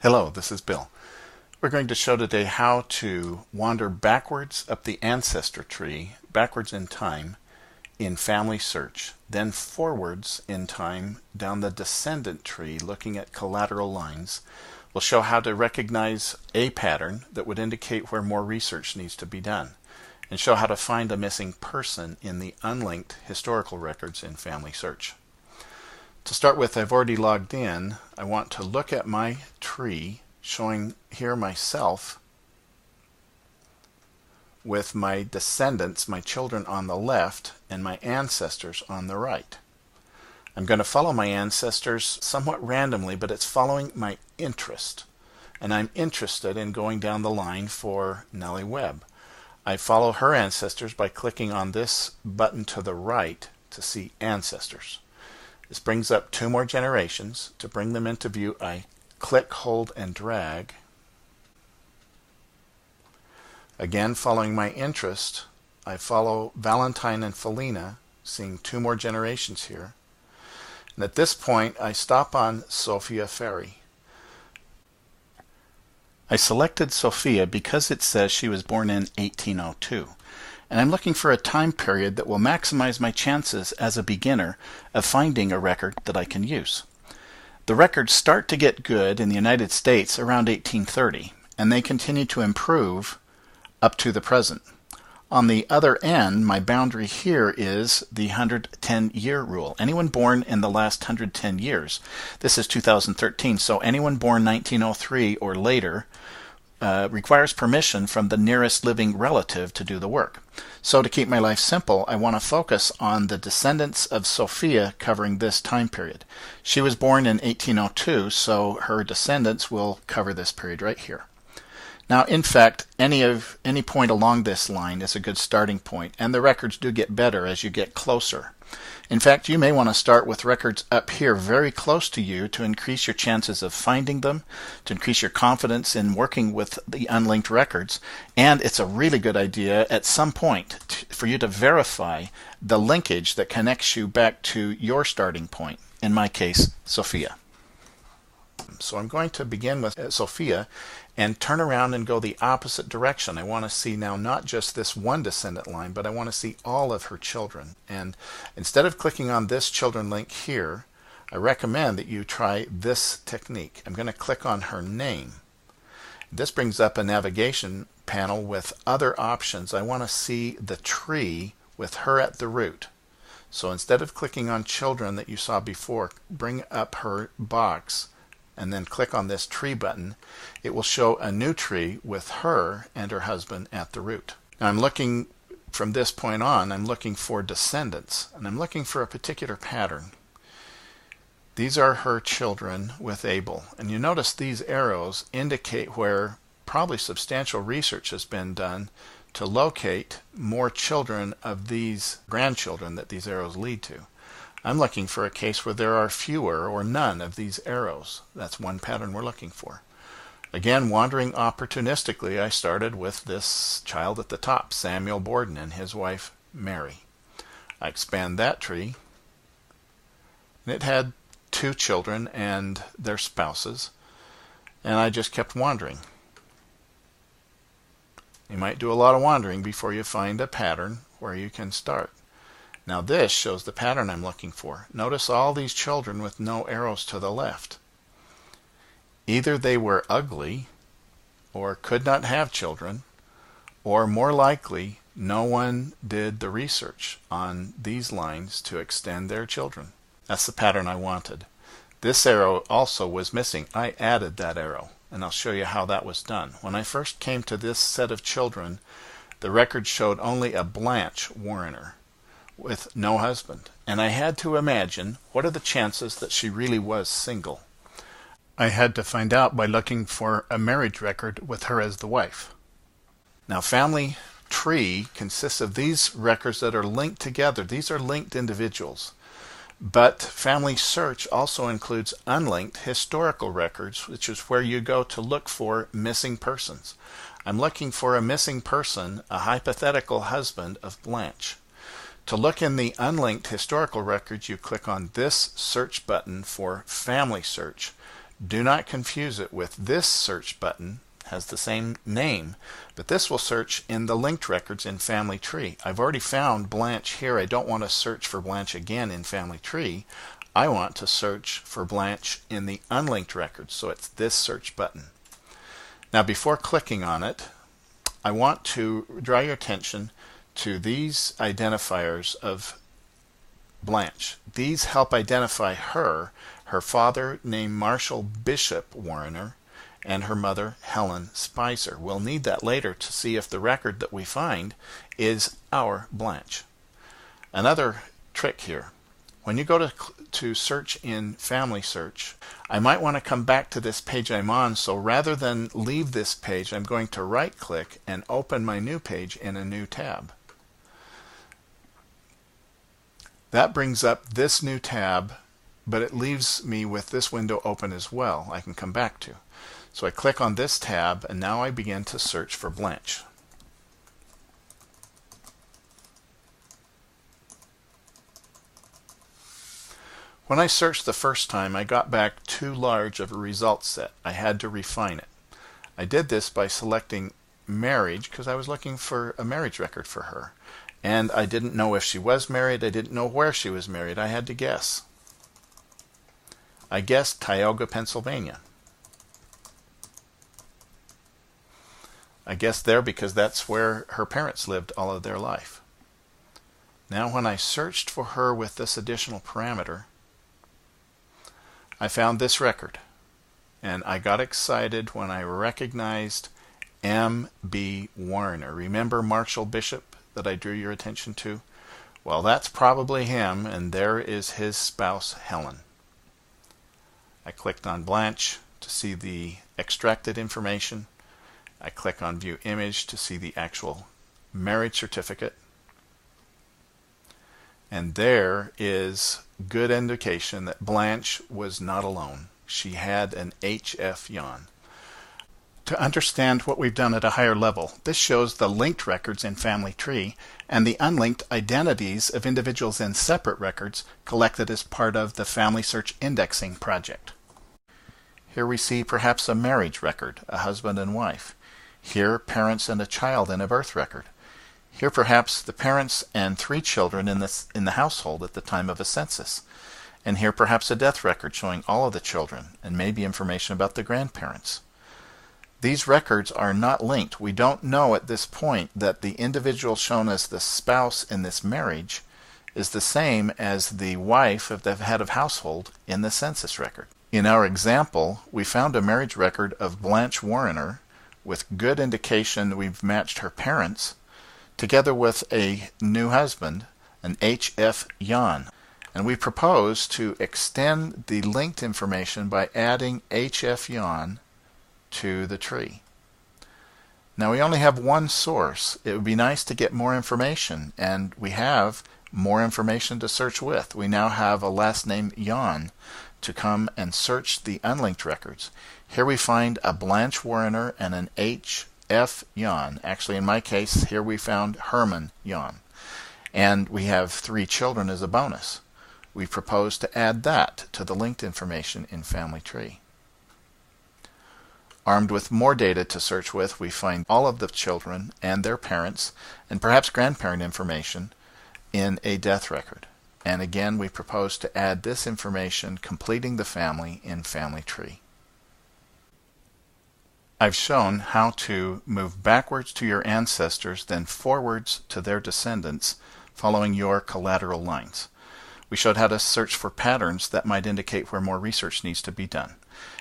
Hello, this is Bill. We're going to show today how to wander backwards up the ancestor tree, backwards in time, in FamilySearch, then forwards in time down the descendant tree looking at collateral lines. We'll show how to recognize a pattern that would indicate where more research needs to be done, and show how to find a missing person in the unlinked historical records in FamilySearch. To start with, I've already logged in. I want to look at my tree, showing here myself with my descendants, my children on the left, and my ancestors on the right. I'm going to follow my ancestors somewhat randomly, but it's following my interest. And I'm interested in going down the line for Nellie Webb. I follow her ancestors by clicking on this button to the right to see ancestors. This brings up two more generations. To bring them into view, I click, hold, and drag. Again, following my interest, I follow Valentine and Felina, seeing two more generations here. And at this point, I stop on Sophia Ferry. I selected Sophia because it says she was born in 1802. And I'm looking for a time period that will maximize my chances as a beginner of finding a record that I can use. The records start to get good in the United States around 1830, and they continue to improve up to the present. On the other end, my boundary here is the 110-year rule. Anyone born in the last 110 years, this is 2013, so anyone born 1903 or later requires permission from the nearest living relative to do the work. So to keep my life simple, I want to focus on the descendants of Sophia covering this time period. She was born in 1802, so her descendants will cover this period right here. Now, in fact, any point along this line is a good starting point, and the records do get better as you get closer. In fact, you may want to start with records up here very close to you to increase your chances of finding them, to increase your confidence in working with the unlinked records, and it's a really good idea at some point for you to verify the linkage that connects you back to your starting point, in my case, Sophia. So I'm going to begin with Sophia and turn around and go the opposite direction. I want to see now not just this one descendant line, but I want to see all of her children. And instead of clicking on this children link here, I recommend that you try this technique. I'm going to click on her name. This brings up a navigation panel with other options. I want to see the tree with her at the root. So instead of clicking on children that you saw before, bring up her box and then click on this tree button. It will show a new tree with her and her husband at the root. Now I'm looking, from this point on, I'm looking for descendants, and I'm looking for a particular pattern. These are her children with Abel, and you notice these arrows indicate where probably substantial research has been done to locate more children of these grandchildren that these arrows lead to. I'm looking for a case where there are fewer or none of these arrows. That's one pattern we're looking for. Again, wandering opportunistically, I started with this child at the top, Samuel Borden, and his wife, Mary. I expand that tree, and it had two children and their spouses, and I just kept wandering. You might do a lot of wandering before you find a pattern where you can start. Now this shows the pattern I'm looking for. Notice all these children with no arrows to the left. Either they were ugly, or could not have children, or more likely, no one did the research on these lines to extend their children. That's the pattern I wanted. This arrow also was missing. I added that arrow, and I'll show you how that was done. When I first came to this set of children, the record showed only a Blanche Warrener with no husband, and I had to imagine what are the chances that she really was single. I had to find out by looking for a marriage record with her as the wife. Now, family tree consists of these records that are linked together. These are linked individuals, but FamilySearch also includes unlinked historical records, which is where you go to look for missing persons. I'm looking for a missing person, a hypothetical husband of Blanche. To look in the unlinked historical records, you click on this search button for FamilySearch. Do not confuse it with this search button. Has the same name, but this will search in the linked records in Family Tree. I've already found Blanche here. I don't want to search for Blanche again in Family Tree. I want to search for Blanche in the unlinked records, so it's this search button. Now before clicking on it, I want to draw your attention to these identifiers of Blanche. These help identify her father named Marshall Bishop Warrener, and her mother Helen Spicer. We'll need that later to see if the record that we find is our Blanche. Another trick here. When you go to search in FamilySearch, I might want to come back to this page I'm on, so rather than leave this page, I'm going to right click and open my new page in a new tab. That brings up this new tab, but it leaves me with this window open as well I can come back to. So I click on this tab, and now I begin to search for Blanche. When I searched the first time, I got back too large of a result set. I had to refine it. I did this by selecting marriage because I was looking for a marriage record for her. And I didn't know if she was married. I didn't know where she was married. I had to guess. I guessed Tioga, Pennsylvania. I guessed there because that's where her parents lived all of their life. Now when I searched for her with this additional parameter, I found this record. And I got excited when I recognized M.B. Warrener. Remember Marshall Bishop that I drew your attention to? Well, that's probably him, and there is his spouse, Helen. I clicked on Blanche to see the extracted information. I click on View Image to see the actual marriage certificate. And there is good indication that Blanche was not alone. She had an HF Jan. To understand what we've done at a higher level, this shows the linked records in Family Tree and the unlinked identities of individuals in separate records collected as part of the FamilySearch indexing project. Here we see perhaps a marriage record, a husband and wife. Here, parents and a child in a birth record. Here perhaps the parents and 3 children in the household at the time of a census. And here perhaps a death record showing all of the children and maybe information about the grandparents. These records are not linked. We don't know at this point that the individual shown as the spouse in this marriage is the same as the wife of the head of household in the census record. In our example, we found a marriage record of Blanche Warrener with good indication we've matched her parents, together with a new husband, an HF Jan. And we propose to extend the linked information by adding HF Jan to the tree. Now we only have one source. It would be nice to get more information, and we have more information to search with. We now have a last name Jan to come and search the unlinked records. Here we find a Blanche Warrener and an HF Jan. Actually, in my case, here we found Herman Jan. And we have 3 children as a bonus. We propose to add that to the linked information in Family Tree. Armed with more data to search with, we find all of the children and their parents, and perhaps grandparent information, in a death record. And again, we propose to add this information, completing the family, in Family Tree. I've shown how to move backwards to your ancestors, then forwards to their descendants, following your collateral lines. We showed how to search for patterns that might indicate where more research needs to be done.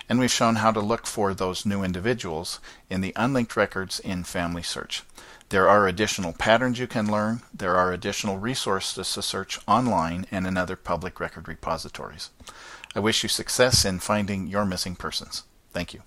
And we've shown how to look for those new individuals in the unlinked records in FamilySearch. There are additional patterns you can learn. There are additional resources to search online and in other public record repositories. I wish you success in finding your missing persons. Thank you.